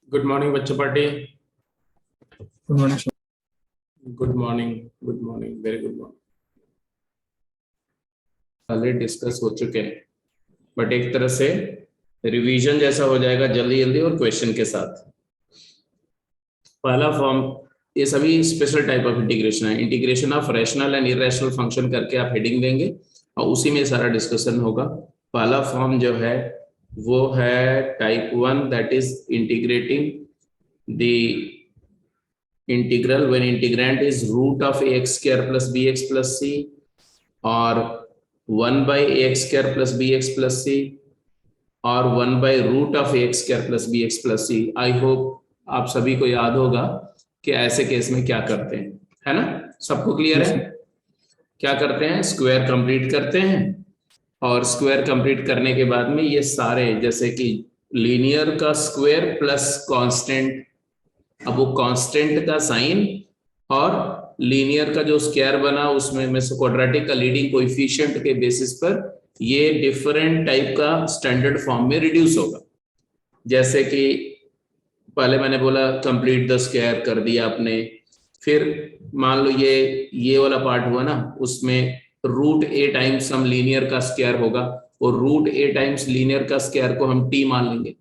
Good morning बच्चों party. Good morning sir. Good morning, good morning, very good morning. पहले discuss हो चुके हैं बट एक तरह से रिवीजन जैसा हो जाएगा जल्दी जल्दी और क्वेश्चन के साथ। पहला फॉर्म, ये सभी स्पेशल टाइप ऑफ इंटीग्रेशन है। Integration of rational and irrational function करके आप हेडिंग देंगे और उसी में सारा डिस्कशन होगा। पहला फॉर्म जो है वो है type 1, that is integrating the integral when integrand is root of ax square plus bx plus c or 1 by ax square plus bx plus c और 1 by root of ax square plus bx plus c। I hope आप सभी को याद होगा कि ऐसे case में क्या करते हैं, है ना? सबको क्लियर यस है? सर। क्या करते हैं? स्क्वायर कंप्लीट करते हैं और स्क्वायर कंप्लीट करने के बाद में ये सारे, जैसे कि लीनियर का स्क्वायर प्लस कांस्टेंट, अब वो कांस्टेंट का साइन और लीनियर का जो स्क्वायर बना उसमें में से क्वाड्रेटिक का लीडिंग कोएफिशिएंट के बेसिस पर ये डिफरेंट टाइप का स्टैंडर्ड फॉर्म में रिड्यूस होगा। जैसे कि पहले मैंने बोला कंप्लीट द स्क्वायर कर दिया आपने, फिर मान लो ये वाला पार्ट हुआ ना, उसमें रूट ए टाइम्स हम लीनियर का स्क्वायर होगा और रूट ए टाइम्स लीनियर का स्क्वायर को हम टी मान लेंगे।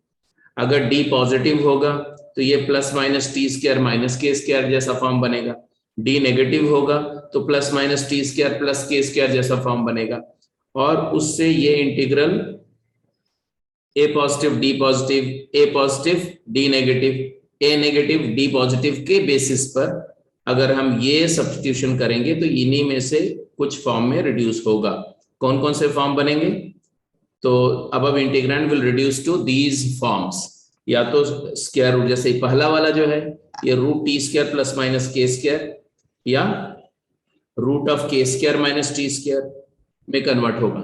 अगर डी पॉजिटिव होगा तो ये plus minus t square minus k square जैसा फॉर्म बनेगा। डी नेगेटिव होगा तो plus minus t square plus k square जैसा फॉर्म बनेगा। और उससे ये इंटीग्रल ए पॉजिटिव डी पॉजिटिव, ए पॉजिटिव डी नेगेटिव, ए नेगेटिव डी पॉजिटिव के बेसिस पर अगर हम ये सब्स्टिट्यूशन करेंगे तो इन्हीं में से कुछ फॉर्म में रिड्यूस होगा। कौन कौन से फॉर्म बनेंगे? तो अब integrand will reduce to these forms, या तो स्क्वायर रूट, जैसे पहला वाला जो है ये root t square plus minus k square या root of k square minus t square में कन्वर्ट होगा।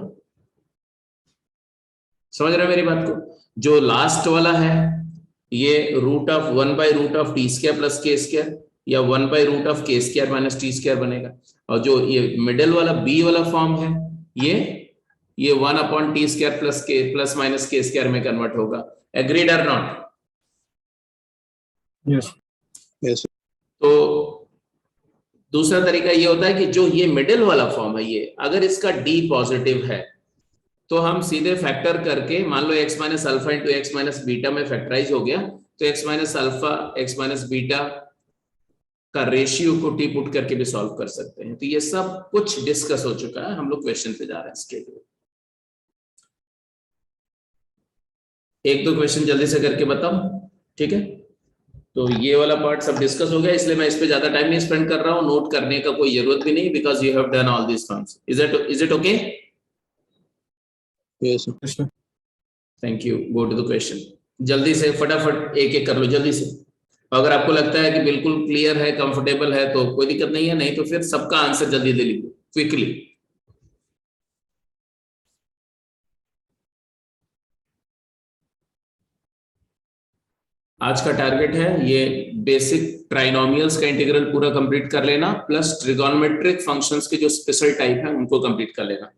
समझ रहे हैं मेरी बात को? जो लास्ट वाला है ये root of 1 by root of t square plus k square या 1 by root of k square minus t square बनेगा। और जो ये मिडिल वाला बी वाला फॉर्म है ये 1 अपॉन टी स्क्वायर प्लस के प्लस माइनस के स्क्वायर में कन्वर्ट होगा। एग्रीड और नॉट? Yes yes. तो दूसरा तरीका ये होता है कि जो ये मिडिल वाला फॉर्म है ये अगर इसका डी पॉजिटिव है तो हम सीधे फैक्टर करके, मान लो x minus alpha into x minus beta में फैक्टराइज हो गया तो x minus alpha x minus beta का रेशियो को टी पुट करके भी सॉल्व कर सकते हैं। तो ये सब कुछ डिस्कस हो चुका है, हम लोग क्वेश्चन पे जा रहे हैं इसके लिए। एक दो क्वेश्चन जल्दी से करके बताओ, ठीक है? तो ये वाला पार्ट सब डिस्कस हो गया, इसलिए मैं इस पे ज्यादा टाइम नहीं स्पेंड कर रहा हूँ। नोट करने का कोई जरूरत भी नहीं, because you have done all this forms. Is it okay? Yes sir. Thank you. Go to the question, जल्दी से फटाफट एक एक कर लो जल्दी से। अगर आपको लगता है कि बिल्कुल क्लियर है, कंफर्टेबल है तो कोई दिक्कत नहीं है, नहीं तो फिर सबका आंसर जल्दी दे लीजिए क्विकली। आज का टारगेट है ये बेसिक ट्राइनोमियल्स का इंटीग्रल पूरा कंप्लीट कर लेना, प्लस ट्रिगोनोमेट्रिक फंक्शंस के जो स्पेशल टाइप है उनको कंप्लीट कर लेना,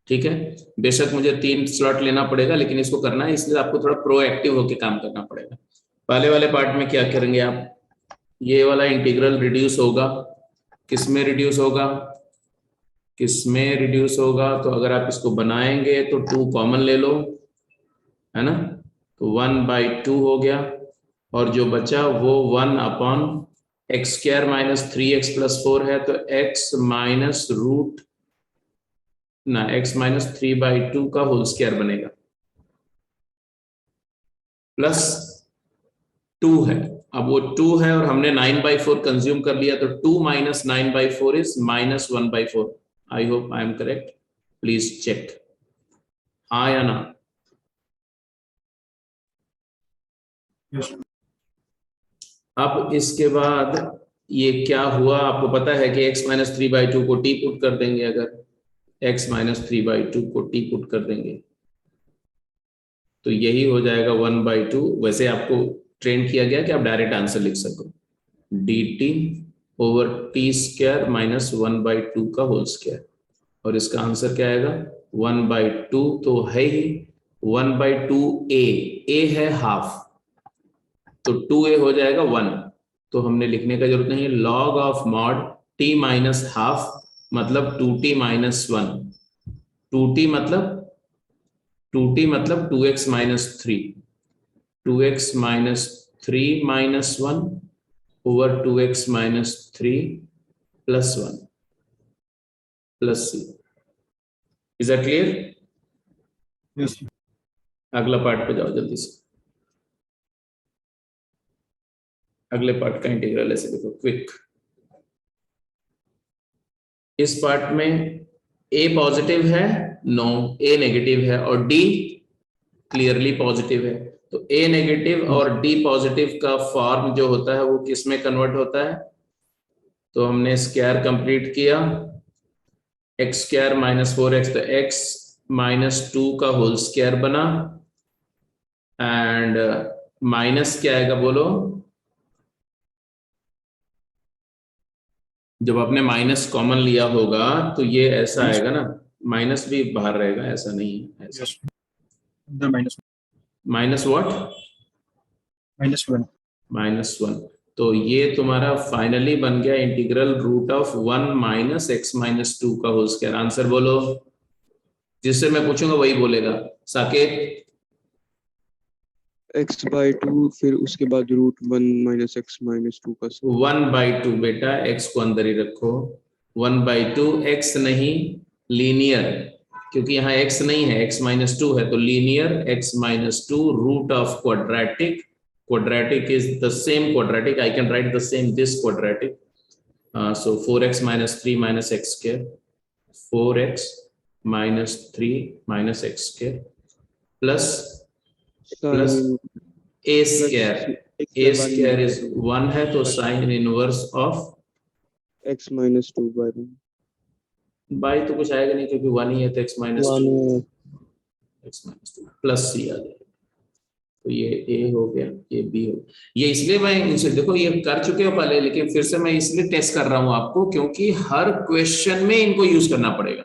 ठीक है? बेशक मुझे 3 स्लॉट लेना पड़ेगा लेकिन इसको करना है, इसलिए आपको थोड़ा प्रोएक्टिव होकर काम करना पड़ेगा। पहले वाले पार्ट में क्या करेंगे आप? ये वाला इंटीग्रल रिड्यूस होगा, किसमें रिड्यूस होगा? किसमें रिड्यूस होगा? तो अगर आप इसको बनाएंगे तो 2 कॉमन ले लो, है ना? तो 1/2 हो गया और जो बचा वो 1 upon x square minus 3x plus 4 है तो x माइनस रूट ना x माइनस 3/2 का होल स्क्वायर बनेगा, प्लस 2 है। अब वो 2 है और हमने 9/4 कंज्यूम कर लिया तो 2 minus 9/4 is minus 1/4। I hope I am correct, please check हाँ या ना। यस अब इसके बाद ये क्या हुआ आपको पता है कि x माइनस 3/2 को t पुट कर देंगे, अगर x माइनस 3/2 को t पुट कर देंगे तो यही हो जाएगा 1/2। वैसे आपको ट्रेन किया गया कि आप डायरेक्ट आंसर लिख सको, dt over T square minus 1/2 का होल स्क्वायर, और इसका आंसर क्या आएगा? 1/2 तो है ही 1/2 a है हाफ, तो 2a हो जाएगा 1, तो हमने लिखने का जरूरत नहीं है। Log of mod t minus half मतलब 2t माइनस 1, 2t मतलब 2x minus 3, 2x minus 3 minus 1 over 2x minus 3 plus 1 plus c। Is that clear? Yes. अगला पार्ट पे जाओ जल्दी से। अगले पार्ट का इंटीग्रल ऐसे देखो क्विक। इस पार्ट में a पॉजिटिव है, नो, a नेगेटिव है और d क्लियरली पॉजिटिव है। तो a नेगेटिव और d पॉजिटिव का फॉर्म जो होता है वो किस में कन्वर्ट होता है? तो हमने स्क्वायर कंप्लीट किया, एक्स स्क्वायर माइनस 4x, तो x माइनस 2 का होल स्क्वायर बना एंड माइनस क्या आएगा बोलो? जब आपने माइनस कॉमन लिया होगा तो ये ऐसा आएगा ना, माइनस भी बाहर रहेगा, ऐसा नहीं है, ऐसा। Yes. The minus minus what? -1. -1। तो ये तुम्हारा फाइनली बन गया integral root of 1 minus x minus 2 का होल स्क्वायर। आंसर बोलो, जिससे मैं पूछूंगा वही बोलेगा। साकेत? x/2 फिर उसके बाद √1 माइनस x माइनस 2 का 1/2 बेटा, x को अंदर ही रखो। 1/2 x नहीं, लीनियर, क्योंकि यहाँ x नहीं है, x माइनस 2 है, तो linear x minus 2 root of quadratic. Quadratic is the same quadratic. I can write the same this quadratic. So 4x minus 3 minus x square, 4x minus 3 minus x square plus a square. A square is 1 है, तो sin inverse of x minus 2/1 by तो कुछ आएगा नहीं क्योंकि 1 ही है, तो x minus 2 plus c आ जाएगा। तो ये a हो गया, ये b हो गया। ये इसलिए मैं इनसे, देखो ये कर चुके हो पहले, लेकिन फिर से मैं इसलिए टेस्ट कर रहा हूं आपको क्योंकि हर क्वेश्चन में इनको यूज करना पड़ेगा,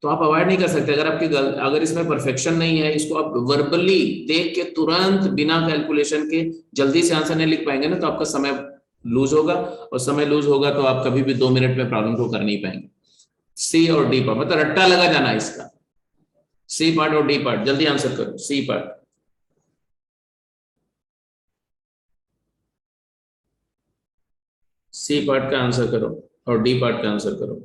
तो आप अवॉइड नहीं कर सकते। अगर आपकी अगर इसमें परफेक्शन नहीं है, इसको आप वर्बली देख के तुरंत बिना कैलकुलेशन के जल्दी से आंसर नहीं लिख पाएंगे ना, तो आपका समय लूज होगा, और समय लूज होगा तो आप कभी भी 2 मिनट में प्रॉब्लम को कर नहीं पाएंगे। सी और डी पार्ट मतलब रट्टा लगा जाना इसका, सी पार्ट और डी पार्ट, जल्दी आंसर करो। सी पार्ट, सी पार्ट का आंसर करो और डी पार्ट का आंसर करो।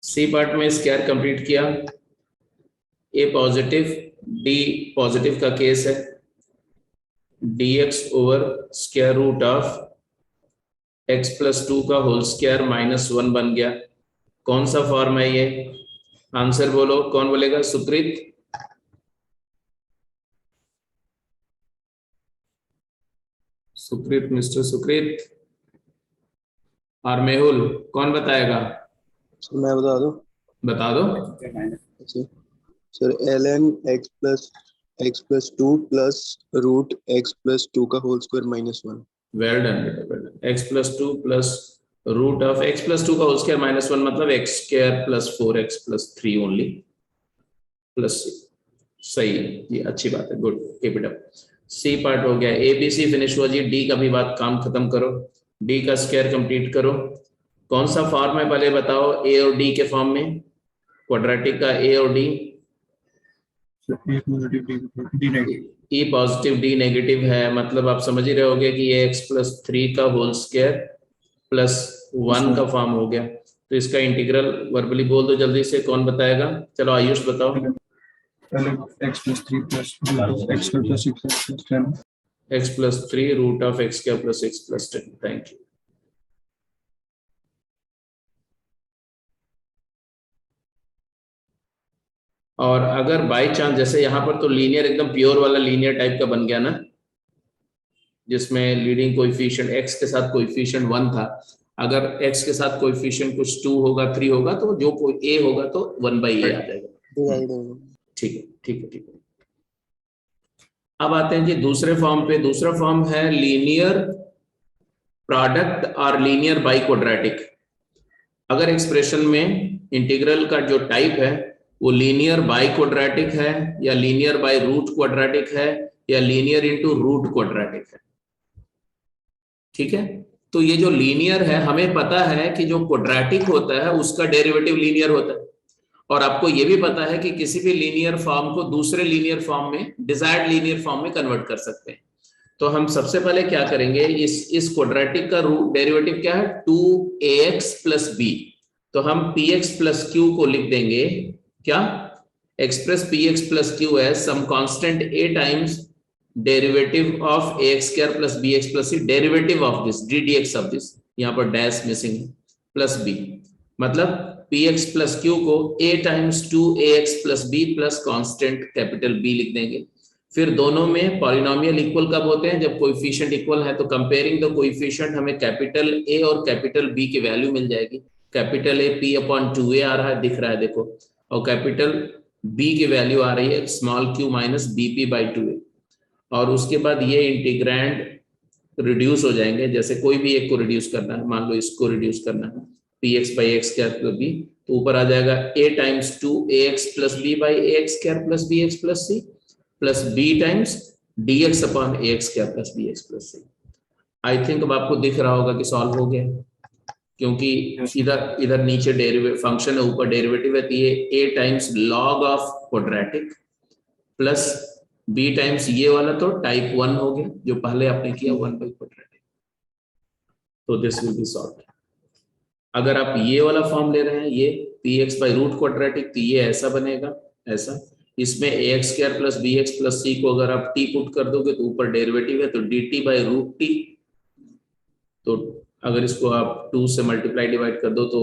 सी पार्ट में स्क्वायर कंप्लीट किया, ए पॉजिटिव डी पॉजिटिव का केस है, dx over square root of x plus 2 का होल स्क्वायर माइनस 1 बन गया। कौन सा फॉर्म है ये? आंसर बोलो, कौन बोलेगा? सुकृत? सुकृत, मिस्टर सुकृत और मेहुल, कौन बताएगा? मैं बता दूं? बता दो। Sir ln x plus 2 plus root x plus 2 का whole square minus 1। Well done बेटा, well done. x plus 2 plus root of x plus 2 का होल स्क्वायर माइनस 1 मतलब x square plus 4x plus 3 only plus c। सही है जी, अच्छी बात है, good, keep it up. C part हो गया, ए बी सी फिनिश हुआ जी। डी का भी बात काम खत्म करो, डी का स्क्वायर कंप्लीट करो। कौन सा फॉर्म है पहले बताओ? ए और डी के फॉर्म में, क्वाड्रेटिक का ए और D. A positive, D negative. E positive D negative है, मतलब आप समझ ही रहे होगे कि ये x प्लस 3 का होल स्क्वायर प्लस 1 का फॉर्म हो गया। तो इसका इंटीग्रल वर्बली बोल दो जल्दी से, कौन बताएगा? चलो आयुष बताओ। x plus 3 plus x square plus 6 plus 10. x plus 3 root of x square plus 6 plus 10। Thank you. और अगर बाई चांस, जैसे यहाँ पर तो लीनियर एकदम प्योर वाला लीनियर टाइप का बन गया ना, जिसमें लीडिंग कोएफिशिएंट x के साथ कोएफिशिएंट 1 था, अगर x के साथ कोएफिशिएंट कुछ 2 होगा 3 होगा तो जो कोई a होगा तो 1/a आ जाएगा। ठीक है, ठीक है, ठीक है। अब आते हैं जी दूसरे फॉर्म पे। दूसरा फॉर्म है लीनियर प्रोडक्ट और लीनियर बाई क्वाड्रेटिक। अगर एक्सप्रेशन में इंटीग्रल का जो टाइप है वो लीनियर बाय क्वाड्रेटिक है या लीनियर बाय रूट क्वाड्रेटिक है या लीनियर इनटू रूट क्वाड्रेटिक है। ठीक है, तो ये जो लीनियर है हमें पता है कि जो क्वाड्रेटिक होता है उसका डेरिवेटिव लीनियर होता है, और आपको ये भी पता है कि किसी भी लीनियर फॉर्म को दूसरे लीनियर फॉर्म में, डिजायर्ड लीनियर फॉर्म में कन्वर्ट कर सकते हैं। तो हम सबसे पहले क्या करेंगे, इस क्वाड्रेटिक का रूट डेरिवेटिव क्या है 2ax प्लस बी, तो हम px प्लस क्यू को लिख देंगे क्या, express px plus q as some constant a times derivative of ax square plus bx plus c, derivative of this ddx of this, यहाँ पर डैश मिसिंग है, plus b, मतलब px प्लस क्यू को a times 2ax plus b plus constant capital B लिख देंगे। फिर दोनों में पॉलिनोमियल इक्वल कब होते हैं, जब कोएफिशिएंट इक्वल है, तो कंपेयरिंग द कोएफिशिएंट हमें कैपिटल A और कैपिटल B की वैल्यू मिल जाएगी। कैपिटल A p/2a आ रहा है, दिख रहा है देखो, और कैपिटल B की वैल्यू आ रही है स्मॉल q माइनस bp/2a, और उसके बाद ये इंटीग्रैंड रिड्यूस हो जाएंगे, जैसे कोई भी एक को रिड्यूस करना है, मान लो इसको रिड्यूस करना है px/x स्क्वायर b, तो ऊपर आ जाएगा a times 2ax plus b/ax square plus bx plus c plus b times dx upon ax square plus bx plus c। I think अब आपको दिख रहा होगा कि सॉल्व हो गया, क्योंकि इधर इधर नीचे डेरिवेटिव फंक्शन है, ऊपर डेरिवेटिव है, तो ये a times log of quadratic plus b times ये वाला तो टाइप 1 हो गया जो पहले आपने किया 1 बाई क्वाड्रेटिक, तो दिस विल बी सॉल्व्ड। अगर आप ये वाला फॉर्म ले रहे हैं, ये px बाई रूट क्वाड्रेटिक, तो ये ऐसा बनेगा, ऐसा, इसमें ax square plus bx plus c को अगर आप t पुट कर दोगे तो ऊपर डेरिवेटिव है, तो dt बाई रूट t, तो अगर इसको आप 2 से मल्टीप्लाई डिवाइड कर दो तो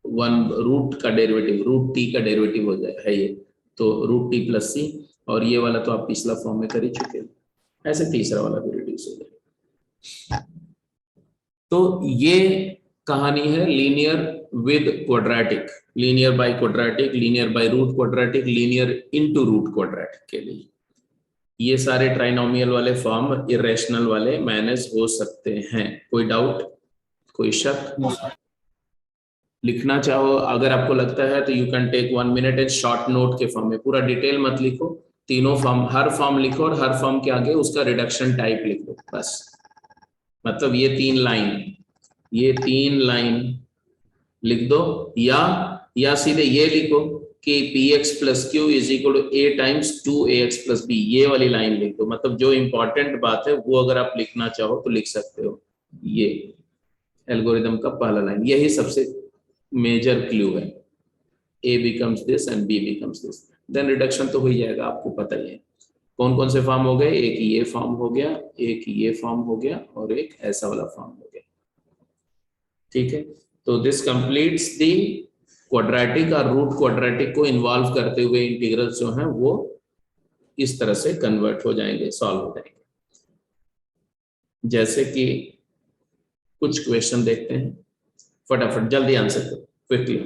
1 रूट का डेरिवेटिव, रूट t का डेरिवेटिव हो जाए है ये, तो रूट t प्लस c, और ये वाला तो आप पिछला फॉर्म में कर ही चुके हैं, ऐसे तीसरा वाला भी रिड्यूस हो जाए। तो ये कहानी है linear with quadratic, linear by quadratic, linear by root quadratic, linear into root quadratic के लिए। ये सारे ट्राइनोमियल वाले फॉर्म इरेशनल वाले मैनेज हो सकते हैं। कोई डाउट, कोई शक? लिखना चाहो अगर आपको लगता है तो you can take 1 minute and short note के फॉर्म में, पूरा डिटेल मत लिखो, तीनों फॉर्म, हर फॉर्म लिखो और हर फॉर्म के आगे उसका रिडक्शन टाइप लिख दो बस। मतलब ये 3 लाइन लिख दो, या सीधे ये लिखो कि px plus q is equal to a times 2ax plus b, ये वाली लाइन लिख दो। मतलब जो इंपॉर्टेंट बात है वो अगर आप लिखना चाहो तो लिख सकते हो। ये एल्गोरिदम का पहला लाइन, यही सबसे मेजर क्लू है, a becomes this and b becomes this, then reduction तो हो ही जाएगा, आपको पता ही है। कौन कौन से फॉर्म हो गए, एक ये फॉर्म हो गया, एक ये फॉर्म हो गया, और एक ऐसा वाला फॉर्म हो गया। ठीक है, तो दिस कंप्लीट्स दी क्वाड्रेटिक और रूट क्वाड्रेटिक को इन्वॉल्व करते हुए इंटीग्रल्स जो हैं वो इस तरह से कन्वर्ट हो जाएंगे, सॉल्व हो जाएंगे। जैसे कि कुछ क्वेश्चन देखते हैं, फटाफट जल्दी आंसर करो क्विकली।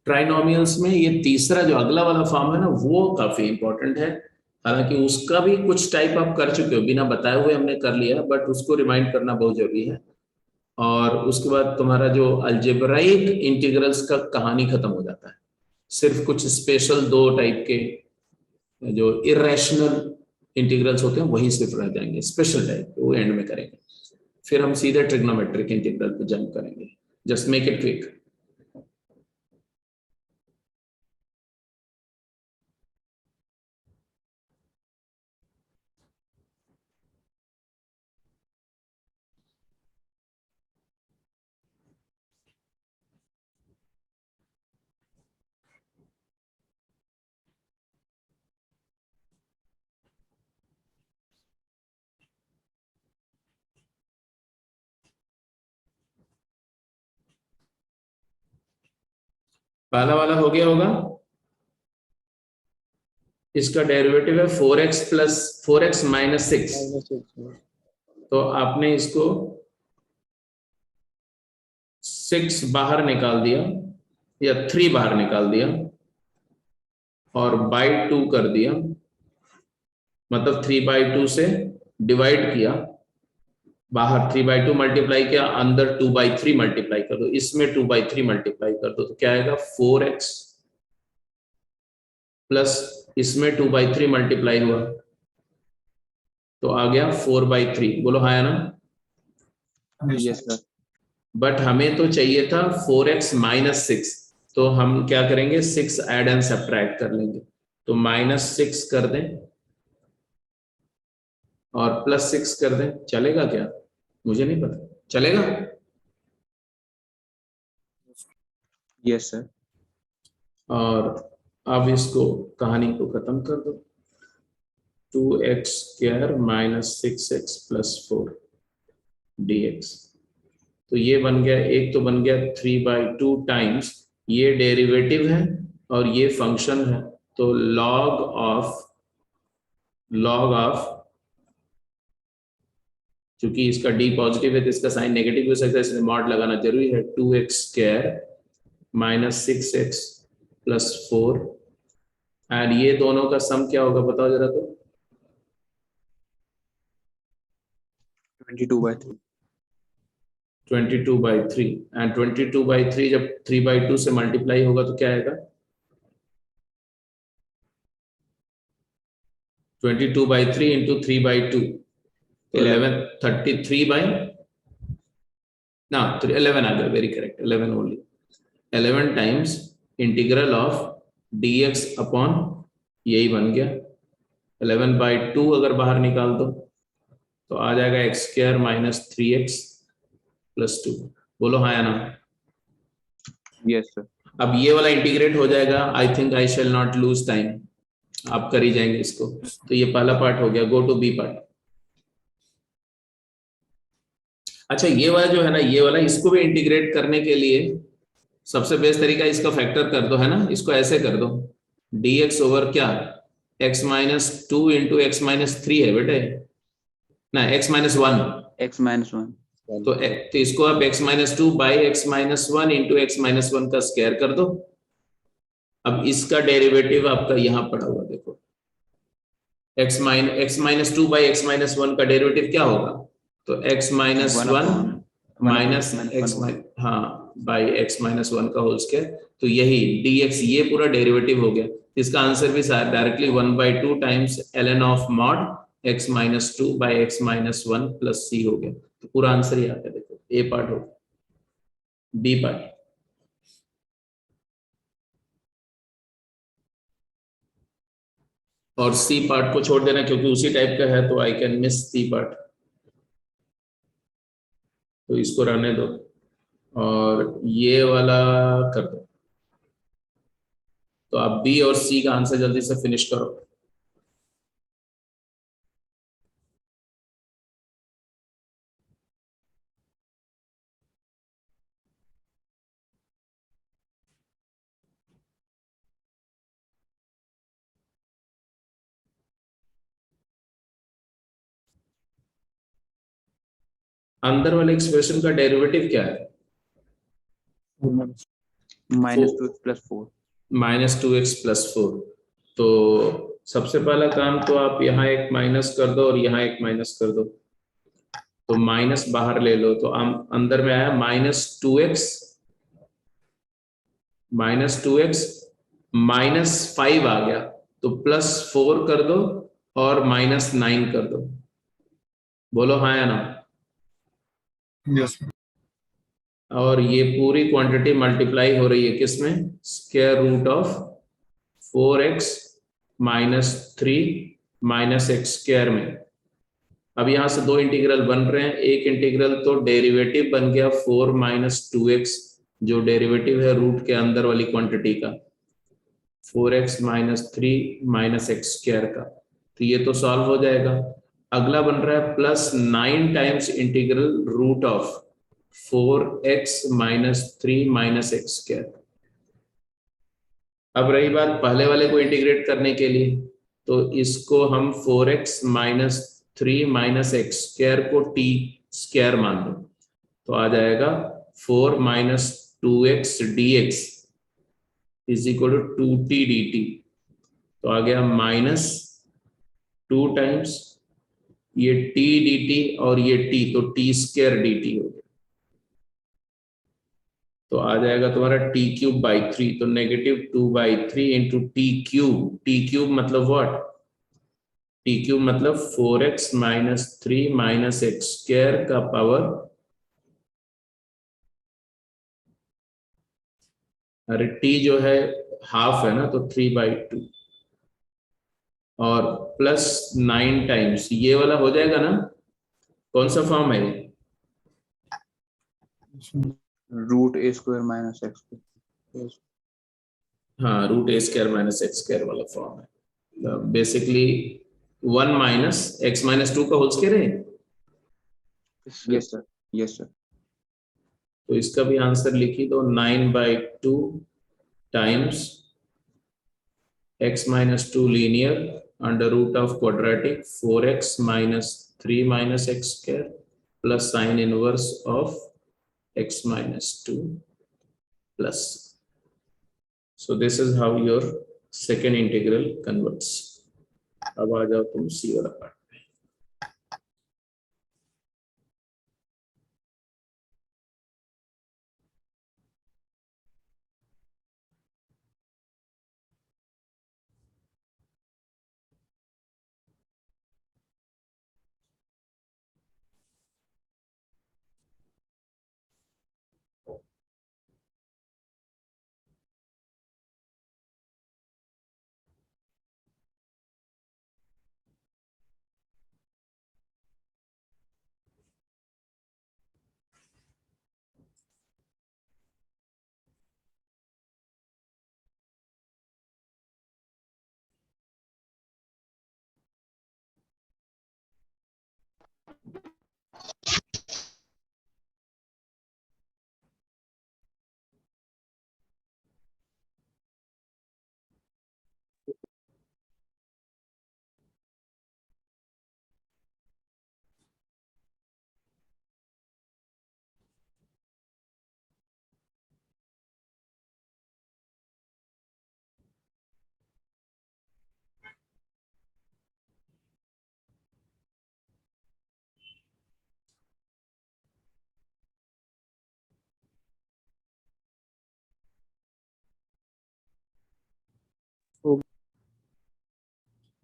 ट्राइनोमियल्स में ये तीसरा जो अगला वाला फॉर्म है ना, वो काफी इंपॉर्टेंट है। हालांकि उसका भी कुछ टाइप आप कर चुके हो, बिना बताए हुए हमने कर लिया, बट उसको रिमाइंड करना बहुत जरूरी है। और उसके बाद तुम्हारा जो अलजेब्राइक इंटीग्रल्स का कहानी खत्म हो जाता है, सिर्फ कुछ स्पेशल 2 टाइप के जो इरेशनल इंटीग्रल्स होते हैं वही सिर्फ रह जाएंगे, स्पेशल टाइप, वो एंड में करेंगे। फिर हम सीधे ट्रिग्नोमेट्रिक इंटीग्रल पे जंप करेंगे। Just make it quick. पहला वाला हो गया होगा, इसका डेरिवेटिव है 4x माइनस 6, तो आपने इसको 6 बाहर निकाल दिया या 3 बाहर निकाल दिया और बाई 2 कर दिया, मतलब 3/2 से डिवाइड किया बाहर 3/2 मल्टीप्लाई किया, अंदर 2/3 मल्टीप्लाई कर दो, इसमें 2/3 मल्टीप्लाई कर दो, तो क्या आएगा 4x प्लस इसमें 2/3 मल्टीप्लाई हुआ तो आ गया 4/3। बोलो हाँ या ना? Yes, sir. बट हमें तो चाहिए था 4x माइनस 6, तो हम क्या करेंगे 6 ऐड एंड सब्ट्रैक्ट कर लेंगे, तो -6 कर दें और +6 कर दें, चलेगा क्या? मुझे नहीं पता, चलेगा? Yes, sir. और अब इसको कहानी को खत्म कर दो, 2x² minus 6x plus 4 dx, तो ये बन गया, एक तो बन गया 3/2 टाइम्स, ये डेरिवेटिव है और ये फंक्शन है, तो log ऑफ क्योंकि इसका d पॉजिटिव है तो इसका साइन नेगेटिव हो सकता है, इसलिए मॉड लगाना जरूरी है, 2x² minus 6x plus 4, and ये दोनों का सम क्या होगा बताओ जरा, तो 22/3. 22/3, एंड 22/3 जब 3/2 से मल्टीप्लाई होगा तो क्या आएगा 22/3 इंटू 3/2, तो 11 33 बाई ना 11 आ गया, very correct, 11 only, 11 times integral of dx upon, यही बन गया 11/2, अगर बाहर निकाल दो तो आ जाएगा x² माइनस 3x प्लस 2। बोलो हाँ या ना? Yes, sir. अब ये वाला इंटीग्रेट हो जाएगा, I think I shall not lose time, आप कर ही जाएंगे इसको, तो ये पहला पार्ट हो गया, गो टू बी पार्ट। अच्छा ये वाला जो है ना, ये वाला, इसको भी इंटीग्रेट करने के लिए सबसे बेस्ट तरीका इसका फैक्टर कर दो, है ना, इसको ऐसे कर दो, dx ओवर क्या x-2 इंटू x-3 है बेटे ना, x-1, X-1. तो इसको आप x-2 by x-1 into x-1 का स्क्वायर कर दो। अब इसका डेरिवेटिव आपका यहां पड़ा हुआ देखो, x-2 बाई x-1 का डेरिवेटिव क्या होगा, तो x-1 माइनस x, हाँ बाई x-1 का होल स्क्वायर, तो यही dx, ये पूरा डेरिवेटिव हो गया, इसका आंसर भी directly 1/2 times ln of mod x-2 by x-1 plus c हो गया, तो पूरा आंसर ही आ गया, देखो ए पार्ट हो गया, बी पार्ट और सी पार्ट को छोड़ देना क्योंकि उसी टाइप का है, तो I can miss C part, तो इसको रहने दो और ये वाला कर दो, तो आप बी और सी का आंसर जल्दी से फिनिश करो। अंदर वाले एक्सप्रेशन का डेरिवेटिव क्या है, -2x plus 4. -2x प्लस 4, तो सबसे पहला काम तो आप यहाँ एक माइनस कर दो और यहाँ एक माइनस कर दो, तो माइनस बाहर ले लो, तो अंदर में आया -2x -5 आ गया, तो +4 कर दो और -9 कर दो, बोलो हाँ या ना? Yes, sir. और ये पूरी क्वांटिटी मल्टीप्लाई हो रही है किसमें, square root of 4x minus 3 minus x² में। अब यहां से दो इंटीग्रल बन रहे हैं, एक इंटीग्रल तो डेरिवेटिव बन गया 4 माइनस 2x, जो डेरिवेटिव है रूट के अंदर वाली क्वांटिटी का, 4x माइनस 3 माइनस x² का, तो ये तो सॉल्व हो जाएगा। अगला बन रहा है +9 times integral root of 4x minus 3 minus x²। अब रही बात पहले वाले को इंटीग्रेट करने के लिए, तो इसको हम 4x माइनस 3 माइनस x² को t² मान लो, तो आ जाएगा 4 minus 2x dx is equal to 2t dt, तो आ गया -2 टाइम्स ये टी डी टी और ये टी, तो टी स्क्वायर डी टी हो गया। तो आ जाएगा तुम्हारा टी क्यूब बाई 3, तो -2/3 into T cube. T cube मतलब व्हाट? टी क्यूब मतलब 4x - 3 - x स्क्वायर का पावर, अरे टी जो है हाफ है ना, तो 3/2 और प्लस 9 टाइम्स ये वाला हो जाएगा ना। कौन सा फॉर्म है ये? √a² - x²। हाँ, √a² - x² वाला फॉर्म है। बेसिकली 1 - x - 2 का होल स्क्वायर है। Yes sir, yes sir. तो इसका भी आंसर लिखी दो, 9/2 times x - 2 linear under root of quadratic 4x - 3 - x² plus sine inverse of x - 2 plus. So this is how your second integral converts. अब आ जाओ तुम सी वाला पार्ट।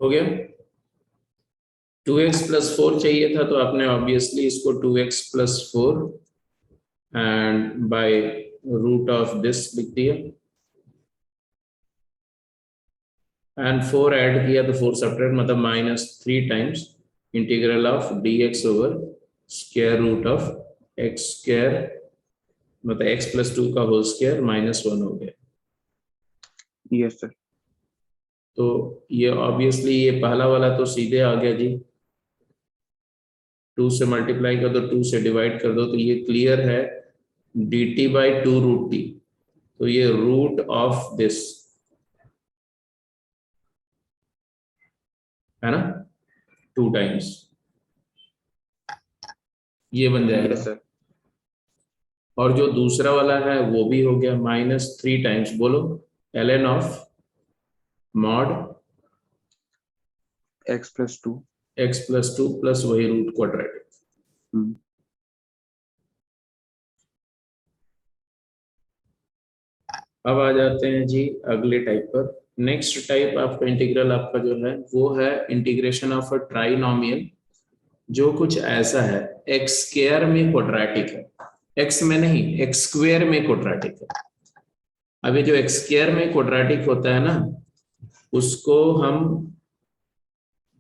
हो गया। 2x + 4 चाहिए था, तो आपने ऑब्वियसली इसको 2x + 4 and by root of this लिख दिया एंड 4 ऐड किया तो 4 सब्ट्रैक्ट मतलब -3 times integral of dx over square root of x² मतलब x + 2 का होल स्क्वायर -1 हो गया। Yes sir. तो ये ऑब्वियसली ये पहला वाला तो सीधे आ गया जी, 2 से मल्टीप्लाई कर दो, 2 से डिवाइड कर दो, तो ये क्लियर है dt/2 √t। तो ये रूट ऑफ दिस है ना, 2 टाइम्स ये बन जाएगा। Yes sir. और जो दूसरा वाला है वो भी हो गया -3 टाइम्स, बोलो ln of mod x + 2। x + 2 plus वही रूट क्वाड्रेटिक। अब आ जाते हैं जी अगले टाइप पर। नेक्स्ट टाइप आपका इंटीग्रल आपका जो है वो है इंटीग्रेशन ऑफ अ ट्राइनोमियल, जो कुछ ऐसा है एक्स स्क्वायर में क्वाड्रेटिक है, एक्स में नहीं एक्स स्क्वायर में क्वाड्रेटिक है। अभी जो एक्स स्क्वायर में क्वाड्रेटिक होता है ना, उसको हम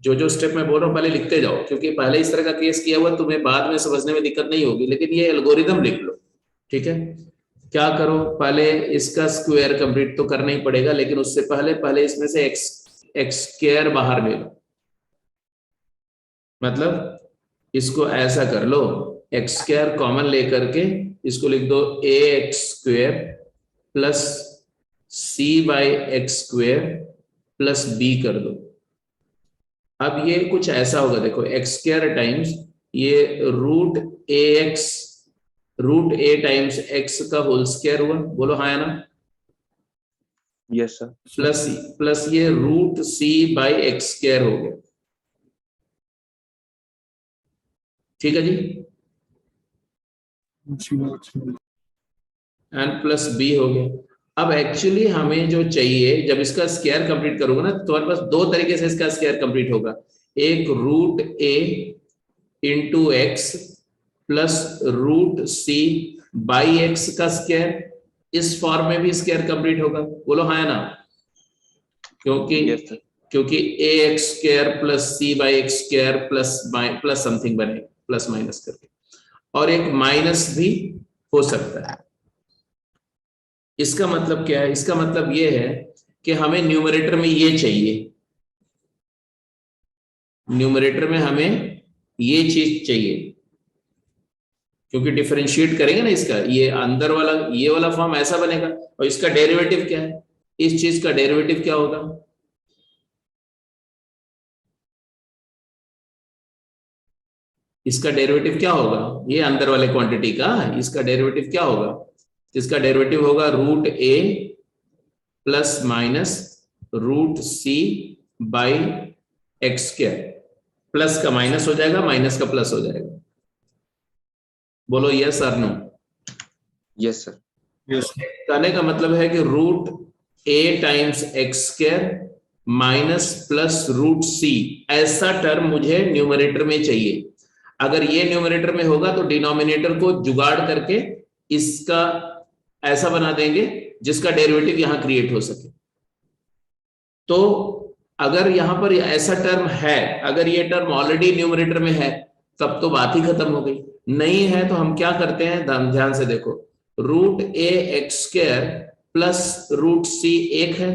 जो जो स्टेप मैं बोल रहा हूँ पहले लिखते जाओ, क्योंकि पहले इस तरह का केस किया हुआ तुम्हें बाद में समझने में दिक्कत नहीं होगी, लेकिन ये एल्गोरिदम लिख लो। ठीक है, क्या करो, पहले इसका स्क्वायर कंप्लीट तो करना ही पड़ेगा, लेकिन उससे पहले पहले इसमें से एक्स एक्स स्क्वायर बाहर ले लो। मतलब इसको ऐसा कर लो, एक्स स्क्वायर कॉमन लेकर के इसको लिख दो ax² plus c/x² plus b कर दो। अब ये कुछ ऐसा होगा, देखो x² टाइम्स ये √a टाइम्स x का होल स्क्वायर हुआ, बोलो हाँ या ना। Yes sir. प्लस ये √c/x² हो गया। ठीक है जी, C0 n प्लस बी हो गया। अब एक्चुअली हमें जो चाहिए, जब इसका स्क्वायर कंप्लीट करोगे ना, तुम्हारे पास दो तरीके से इसका स्क्वायर कंप्लीट होगा। एक root a into x plus root c by x का स्क्वायर, इस फॉर्म में भी स्क्वायर कंप्लीट होगा। बोलो हाँ या ना? क्योंकि Yes, sir. क्योंकि a x square plus c by x square plus something बनेगा, प्लस माइनस करके, और एक माइनस भी हो सकता है। इसका मतलब क्या है? इसका मतलब ये है कि हमें न्यूमरेटर में ये चाहिए, न्यूमरेटर में हमें ये चीज चाहिए, क्योंकि डिफरेंशिएट करेंगे ना इसका, ये अंदर वाला ये वाला फॉर्म ऐसा बनेगा, और इसका डेरिवेटिव क्या है? इस चीज का डेरिवेटिव क्या होगा? इसका डेरिवेटिव क्या होगा? ये अंदर वाले क्वांटिटी का इसका डेरिवेटिव क्या होगा? इसका डेरिवेटिव होगा root a plus minus root c by x square, plus का माइनस हो जाएगा, माइनस का प्लस हो जाएगा। बोलो यस और नो? Yes, sir. Yes. कहने का मतलब है कि root a times x square minus plus root c, ऐसा टर्म मुझे न्यूमरेटर में चाहिए। अगर ये न्यूमरेटर में होगा तो डिनोमिनेटर को जुगाड़ करके इसका ऐसा बना देंगे जिसका डेरिवेटिव यहां क्रिएट हो सके। तो अगर यहां पर ऐसा टर्म है, अगर ये टर्म ऑलरेडी न्यूमरेटर में है, तब तो बात ही खत्म हो गई। नहीं है तो हम क्या करते हैं, ध्यान से देखो, root a x square plus root सी एक है,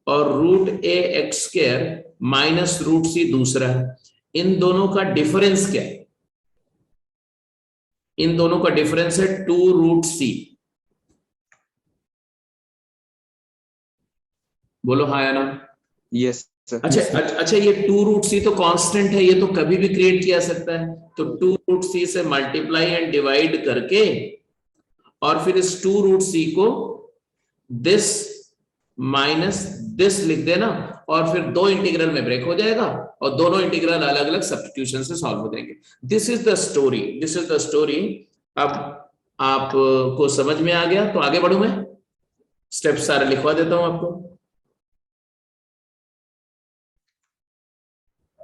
और root a x square minus root सी दूसरा है। इन दोनों का डिफरेंस क्या है? इन दोनों का डिफरेंस है 2 रूट सी। बोलो हाँ या ना? Yes, sir. अच्छा, ये 2 रूट सी तो कांस्टेंट है, ये तो कभी भी क्रिएट किया सकता है। तो 2 रूट सी से मल्टीप्लाई एंड डिवाइड करके, और फिर इस 2 रूट सी को दिस माइनस दिस लिख देना, और फिर दो इंटीग्रल में ब्रेक हो जाएगा, और दोनों इंटीग्रल अलग अलग सब्स्टिट्यूशन से सॉल्व हो जाएंगे। This is the story, this is the story. अब आप को समझ में आ गया तो आगे बढ़ू मैं, स्टेप्स सारे लिखवा देता हूं आपको।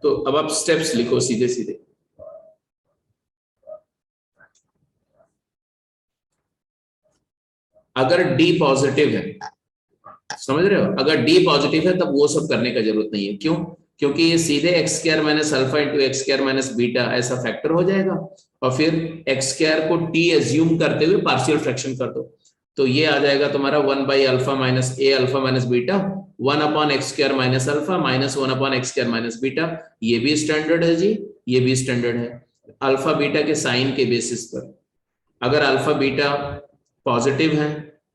तो अब आप स्टेप्स लिखो सीधे सीधे। अगर डी पॉजिटिव है, समझ रहे हो, अगर डी पॉजिटिव है तब वो सब करने का जरूरत नहीं है। क्यों? क्योंकि ये सीधे x square minus alpha into x square minus beta ऐसा फैक्टर हो जाएगा, और फिर एक्स स्क्वायर को टी एज्यूम करते हुए पार्शियल फ्रैक्शन कर दो, तो ये आ जाएगा तुम्हारा 1 by alpha minus A alpha minus beta, 1 upon x square minus alpha minus 1 upon x square minus beta. ये भी स्टैंडर्ड है जी, ये भी स्टैंडर्ड है, अल्फा बीटा के साइन के बेसिस पर। अगर अल्फा बीटा पॉजिटिव है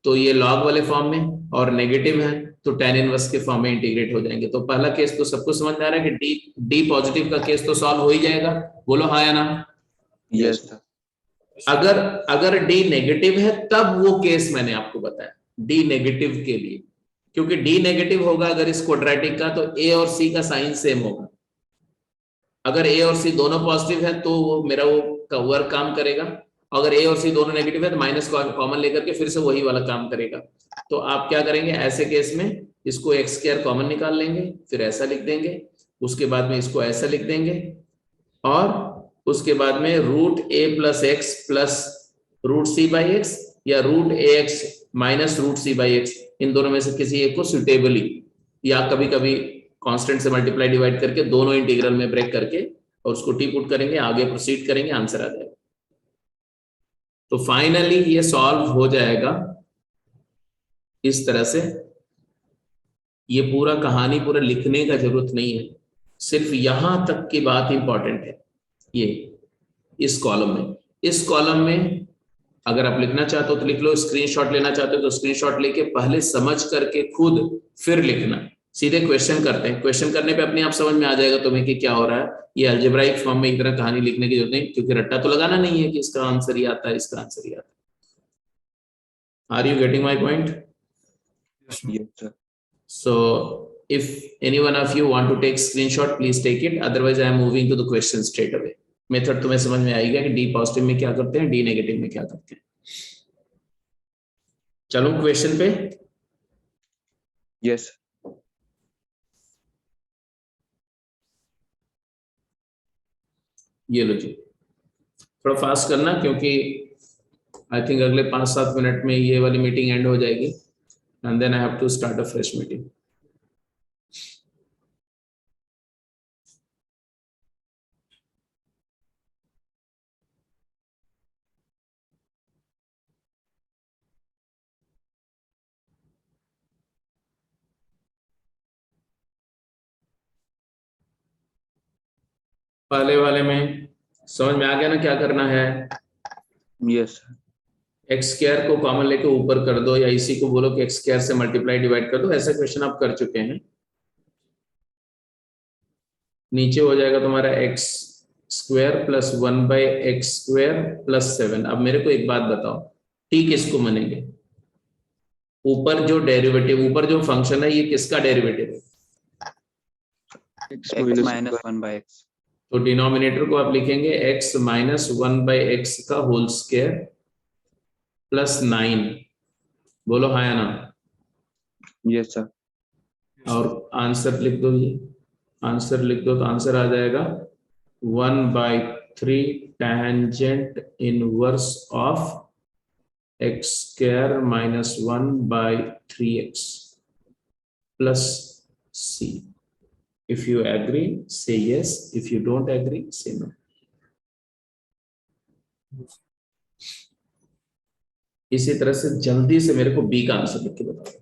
तो ये लॉग वाले फॉर्म में, और नेगेटिव है तो tan इनवर्स के फॉर्म में इंटीग्रेट हो जाएंगे। तो पहला केस तो सबको समझ में आ रहा है कि डी पॉजिटिव का केस तो सॉल्व हो ही जाएगा। बोलो हाँ या ना? Yes, sir. अगर डी नेगेटिव है तब वो केस मैंने आपको बताया, डी नेगेटिव के लिए, क्योंकि डी नेगेटिव होगा अगर इस क्वाड्रेटिक का, तो ए और सी का साइन सेम होगा। अगर ए और सी दोनों पॉजिटिव है तो वो मेरा वो वर्क काम करेगा, अगर ए और सी दोनों नेगेटिव है तो माइनस कॉमन लेकर के फिर से वही वाला काम करेगा। तो आप क्या करेंगे ऐसे केस में, इसको एक्स स्क्वायर कॉमन निकाल लेंगे, फिर ऐसा लिख देंगे, उसके बाद में इसको ऐसा लिख देंगे, और उसके बाद में root a plus x plus root c by x, या root a x minus root c by x, इन दोनों में से किसी एक को सुटेबली, या कभी कभी कांस्टेंट से मल्टीप्लाई डिवाइड करके दोनों इंटीग्रल में ब्रेक करके और उसको टी पुट करेंगे, आगे प्रोसीड करेंगे, आंसर आ जाएगा। तो फाइनली ये सॉल्व हो जाएगा इस तरह से। ये पूरा कहानी पूरा लिखने का जरूरत नहीं है, सिर्फ यहां तक की बात इंपॉर्टेंट है। ये इस कॉलम में अगर आप लिखना चाहते हो तो लिख लो, स्क्रीनशॉट लेना चाहते हो तो स्क्रीनशॉट लेके पहले समझ करके खुद फिर लिखना। सीधे क्वेश्चन करते हैं, क्वेश्चन करने पे अपने आप समझ में आ जाएगा तुम्हें कि क्या हो रहा है। ये अलजेब्राइक फॉर्म में इतना कहानी लिखने की जरूरत नहीं, क्योंकि रट्टा तो लगाना नहीं है कि इसका आंसर ही आता है, इसका आंसर ही आता है। Are you getting my point? Yes, sir. So if any one of you want to take screenshot, please take it. Otherwise, I am moving to the question straight away. Method तुम्हें समझ में आएगा कि D positive में क्या करते हैं, D negative में क्या करते हैं। चलो क्वेश्चन पे। यस ये लो जी, थोड़ा फास्ट करना क्योंकि आई थिंक अगले 5-7 मिनट में ये वाली मीटिंग एंड हो जाएगी and then I have to start a fresh meeting. पहले वाले में समझ में आ गया ना क्या करना है? यस एक्स स्क्वायर को कॉमन लेके ऊपर कर दो या इसी को बोलो कि एक्स स्क्वायर से मल्टीप्लाई डिवाइड कर दो, ऐसा क्वेश्चन आप कर चुके हैं। नीचे हो जाएगा तुम्हारा x square plus 1/x² plus 7। अब मेरे को एक बात बताओ, ठीक किसको मानेंगे? ऊपर जो डेरिवेटिव, ऊपर जो फंक्शन है ये किसका डेरिवेटिव है? x minus 1/x। तो डिनोमिनेटर को आप लिखेंगे x माइनस 1/x का होल स्क्वायर प्लस 9। बोलो हाँ या ना? Yes sir. और आंसर लिख दो, ये आंसर लिख दो तो आंसर आ जाएगा 1/3 tangent inverse of x² minus 1/3x plus c। If you agree, say yes. If you don't agree, say no. इसी तरह से जल्दी से मेरे को बी का आंसर लिख के बताओ।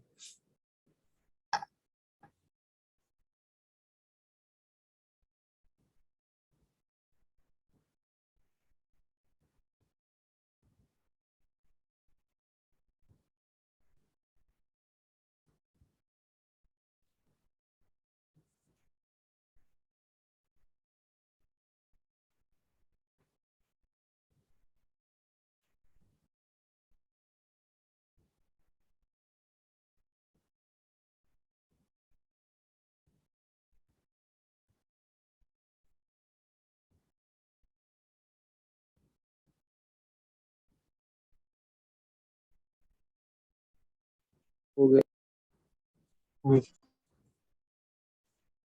हो गया।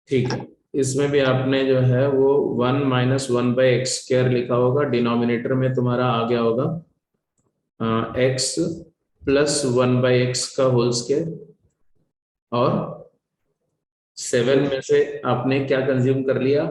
ठीक है, इसमें भी आपने जो है वो 1 माइनस 1/x² लिखा होगा, डिनोमिनेटर में तुम्हारा आ गया होगा x प्लस 1/x का होल स्क्वायर, और 7 में से आपने क्या कंज्यूम कर लिया?